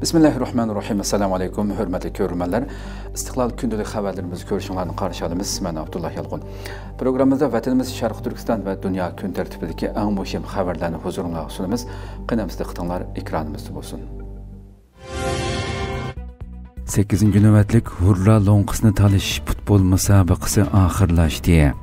Bismillahirrahmanirrahim. Assalamu alaykum. Hürmetli görürmenler. İstiklal gündəlik xəbərlərimizi görüşünlərini qarşı alımız. Mən Abdullah Yalğun. Programımızda vətənimiz Şərq Türkistan və dünya gün tərtibindəki ən mühim xəbərlərini huzuruna sunumuz. Qınamızda qıtanlar ekranımızda olsun. 8-ci növbətlik Hurra Lonqısını tanış futbol müsabiqəsi axırlaşdı.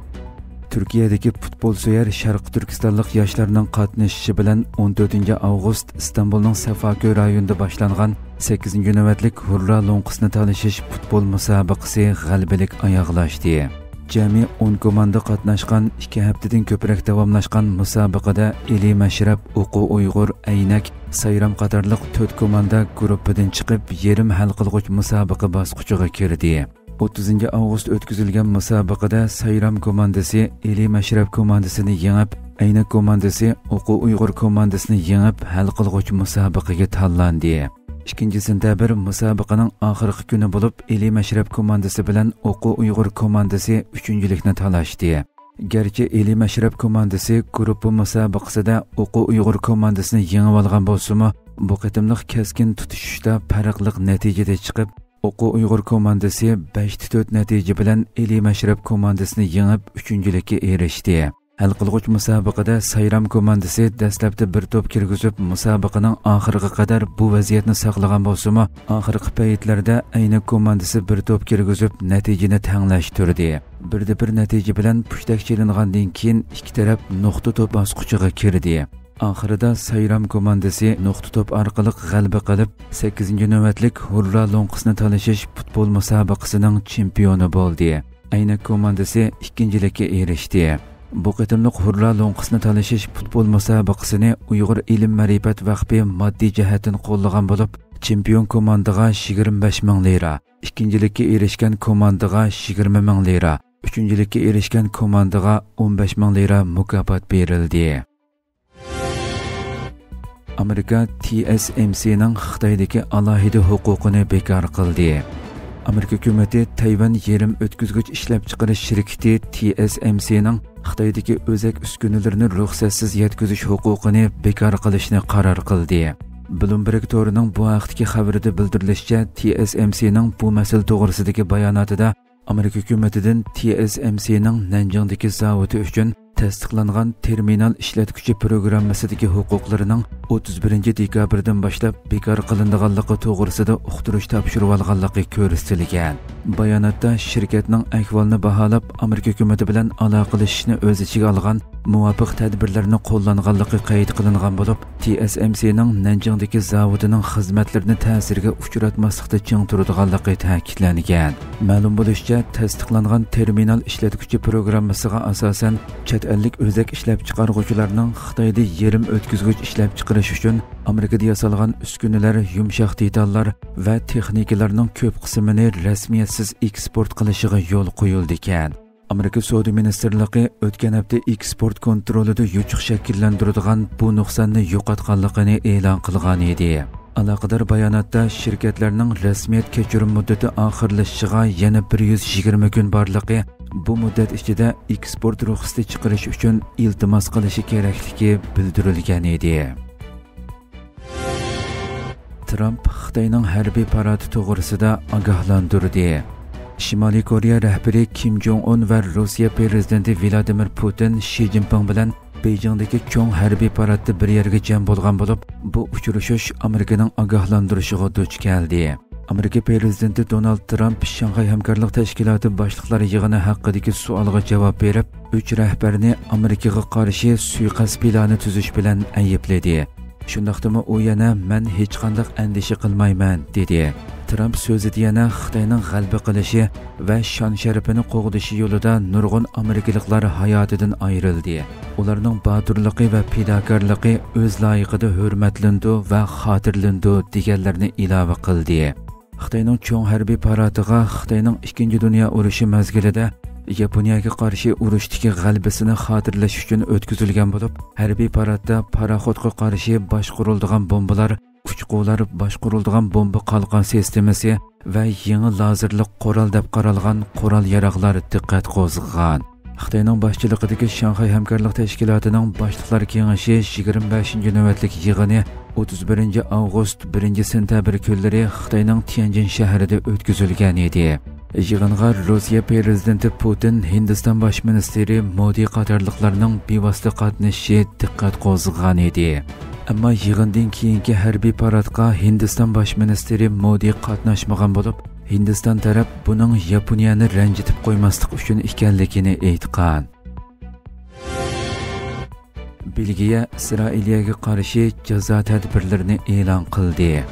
Türkiye'deki futbol söyər Şərq Türkistanlıq yaşlarının qatnışışı bilan 14 avgust İstanbul'un Safaköy rayonunda başlanğan 8-ci növbətlik Hurra Lonqısını tanışış futbol müsabiqəsi qələbəlik ayaqlaşdı. Cəmi 10 komanda qatnaşqan 2 həftədən köprək davamlaşqan müsabiqədə Eli Məşrəb, Oqu Uyğur, Əynək, Sayram qatarlıq 4 komanda qrupidan çıxıb yerim həll qılğuç müsabiqə basqıçıga kirdi. 30 avgust ötküzülgən müsabiqədə Sayram komandası Eli Məşrəb komandasını yengib, Əynək komandası Oqu Uyğur komandasını yengib həll qılğuç müsabiqəyə tanlandı. 2 sentabr müsabiqənin axırkı günü bo'lib, Eli Məşrəb komandası bilan Oqu Uyğur komandası 3-cülükni talaşdı. Gerçi Eli Məşrəb komandası qrupu müsabiqəsində Oqu Uyğur komandasını yengib alğan bolsa-mı, bu qitimliq keskin tutuşuşda farqlıq nəticədə çıxıb, Oqu Uyğur komandası 5-4 nəticə bilan Eli Məşrəb komandasını yengib 3-cülükə erişdi. Həll qılğuç müsabiqədə Sayram komandası dəstəbdə bir top kirgizib, müsabiqənin axırına qədər bu vəziyyətni saqlagan bolsa-mı, axırkı paytlarda Əynək komandası bir top kirgizib nəticəni tənglashtirdi. Birdə bir nəticə bilan pushtak chelingandan keyin ikki taraf nuqta top bosqichiga kirdi. Axırida Sayram komandası nuqta top orqali g'alaba qilib, 8-ci növbətlik Hurra Lonqısını tanışış futbol müsabiqəsinin çempionu bo'ldi. Əynək komandası 2-cilikə erişdi. Bu qitimliq Hurra Lonqısını tanışış futbol müsabiqəsini Uyğur İlim Mərifət Vaqfi maddi cəhətdən qo'llagan bo'lib, çempion komandaga 25 ming lira, ikincilikka erishgan komandaga 20 ming lira, üçüncülükka erishgan komandaga 15 ming lira mukofot berildi. Amerika TSMC'nin Xitoydagi alohida huquqini bekor qildi. Amerika hukumatı Tayvan yerim o'tkazgich ishlab chiqarish shirkati TSMC'ning Xitoydagi o'zak uskunalarini ruxsatsiz yetkazish huquqini bekor qilishni qaror qildi. Bloomberg to'rining bu vaqtdagi xabarida bildirilishicha, TSMC'ning bu masala to'g'risidagi bayonotida Amerika hukumatidan TSMC'ning Nanjingdagi zavodi uchun tasdiqlangan terminal ishlatuvchi programmasidagi huquqlarining 31 dekabrdan boshlab bekor qilinganligi to'g'risida uqtirish topshirib olganligi ko'rsatilgan. Bayonotda shirkatning ahvolini baholab, Amerika hukumati bilan aloqalashishni o'z ichiga olgan muvofiq tadbirlarni qo'llanganligi qayd qilingan bo'lib, TSMC'ning Nanjingdagi zavodining xizmatlarini ta'sirga uchratmaslikda ching turadiganligi ta'kidlangan. Ma'lum bo'lishicha, tasdiqlangan terminal ishlatuvchi programmasiga asosan chet ellik o'zak ishlab chiqaruvchilarning Xitoyda yerim o'tkazgich ishlab chiqarish uchun Amerikada yasalgan uskunalar, yumshoq detallar va texnikalarning ko'p qismini rasmiyatsiz eksport qilishiga yo'l qo'yildi ekan. Amerika Savdo ministrligi o'tgan hafta eksport kontrolida yuchuq shakllantiradigan bu nuqsonni yo'qotganligini e'lon qilgan edi. Aloqador bayonotda shirkatlarning rasmiyat kechirim muddati oxirlashishiga yana 120 kun borligi, bu muddat ichida eksport ruxsati chiqarish uchun iltimos qilishi kerakligi bildirilgan edi. Trump Xitoyning harbiy paradi to'g'risida ogohlantirdi. Shimoliy Koreya rahbari Kim Jong-un va Rossiya prezidenti Vladimir Putin Shi Jinping bilan Beijingdagi cho'ng harbiy paradda bir yerga jam bo'lgan bo'lib, bu uchrashuv Amerikaning ogohlantirishiga duch keldi. Amerika prezidenti Donald Trump Shanxay hamkorlik tashkiloti boshliqlari yig'ini haqidagi savolga javob berib, 3 rahbarni Amerikaga qarshi suiqasd plani tuzish bilan aybladi. Shundaqdimi u yana men hech qanday andisha qilmayman dedi. Trump so'zida yana Xitoyning g'alaba qilishi va shon sharafini qo'g'dishi yo'lida nurg'un amerikaliklar hayotidan ayrildi. Ularning boturligi va fidokorligi o'z loyiqida hurmatlandi va xotirlandi deganlarni ilova qildi. Xitoyning cho'ng harbiy paradiga Xitoyning 2-dunyo urushi mezgilida Yaponiyaga qarshi urushdagi g'alabasini xotirlash uchun o'tkazilgan bo'lib, harbiy paradda paraxodga qarshi boshqariladigan bombalar, uch-quvlar boshqariladigan bomba qalqon sistemasi va yangi lazerli qurol deb qaralgan qurol-yarog'lar diqqat qo'zg'agan. Xitoyning boshchiligidagi Shanxay hamkorlik tashkilotining boshliqlar kengashi 25-navbatlik yig'ini 31 avgust 1 sentabr kunlari Xitoyning Tianjin shahrida o'tkazilgan edi. Yig'inga Rossiya prezidenti Putin, Hindiston bosh ministri Modi qatorliqlarning bevosita qatnashishi diqqat qo'zg'agan edi. Ammo yig'indan keyingi harbiy paradga Hindiston bosh ministri Modi qatnashmagan bo'lib, Hindiston taraf buning Yaponiyani ranjitib qo'ymaslik uchun ekanligini aytgan. Belgiya Isroiliyaga qarshi jazo tadbirlarini e'lon qildi.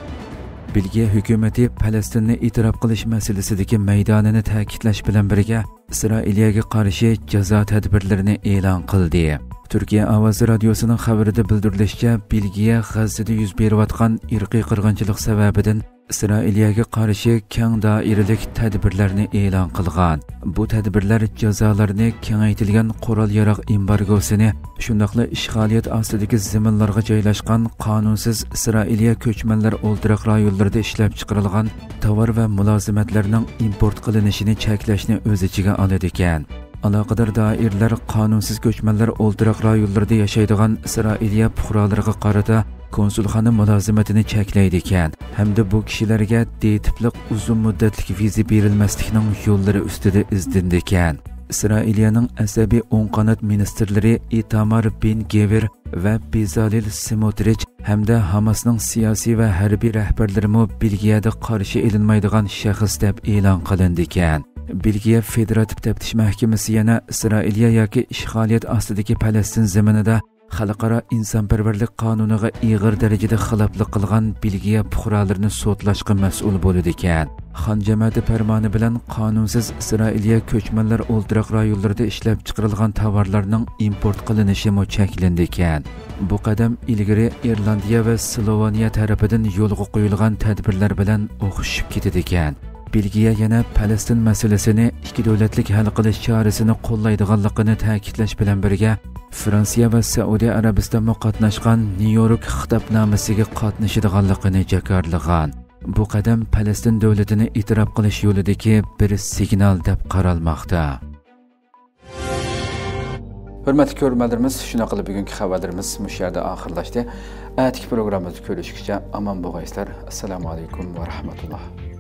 Belgiya hukumati Falastinni e'tirof qilish masalasidagi maydonini ta'kidlash bilan birga Isroiliyaga qarshi jazo tadbirlarini e'lon qildi. Turkiya ovozi radiosining xabarida bildirilishicha, Belgiya G'azzada yuz berayotgan irqiy qirg'inchilik sababidan Isroiliyaga qarshi keng doiralik tadbirlarni e'lon qilgan. Bu tadbirlar jazolarni kengaytirilgan qurol-yarog' embargosini, shundaqla ishg'oliyat ostidagi zaminlarga joylashgan qonunsiz Isroiliya ko'chmanlar o'ldiroq rayonlarida ishlab chiqarilgan tovar va mulozimatlarning import qilinishini cheklashni o'z ichiga oladi ekan. Aloqador doirlar qonunsiz ko'chmanlar o'ldiroq rayonlarida yashaydigan Isroiliya fuqarolariga qarata konsulxona mulozimatini cheklaydi ekan, hamda bu kishilarga D-tipliq uzun muddatli viza berilmasligining yo'llari ustida izdindi ekan. Isroiliyaning asabiy o'ng qanot ministrlari Itamar Ben-Gvir va Bezalel Smotrich hamda Hamasning siyosiy va harbiy rahbarlari Belgiyada qarshi elinmaydigan shaxs deb e'lon qilindi ekan. Belgiya Federativ taftish mahkamasi yana Isroiliya yoki ishg'oliyat ostidagi Falastin zaminida xalqaro insonparvarlik qonuniga ig'ir darajada xiloflik qilgan Belgiya fuqarolarini sudlashga mas'ul bo'ladi ekan. Xon jamoati farmoni bilan qonunsiz Isroiliya ko'chmanlar o'ldiroq rayonlarida ishlab chiqarilgan tovarlarning import qilinishi cheklandi ekan. Bu qadam ilgari Irlandiya va Sloveniya tarafidan yo'lga qo'yilgan tadbirlar bilan o'xshib ketadi ekan. Belgiya yana Falastin masalasini ikki davlatlik hal qilish chorasini qo'llaydiganligini ta'kidlash bilan birga Fransiya va Saudiya Arabistonda qatnashgan Nyu-York xitobnomasiga qatnashadiganligini jakarlagan. Bu qadam Falastin davlatini e'tirof qilish yo'lidagi bir signal deb qaralmoqda. Hurmatli ko'ruvchilarimiz, shuna qilib bugungi xabarlarimiz mush yerda oxirlashdi. Atigi programmamizni ko'rishguncha omon bo'linglar. Assalomu alaykum va rahmatulloh.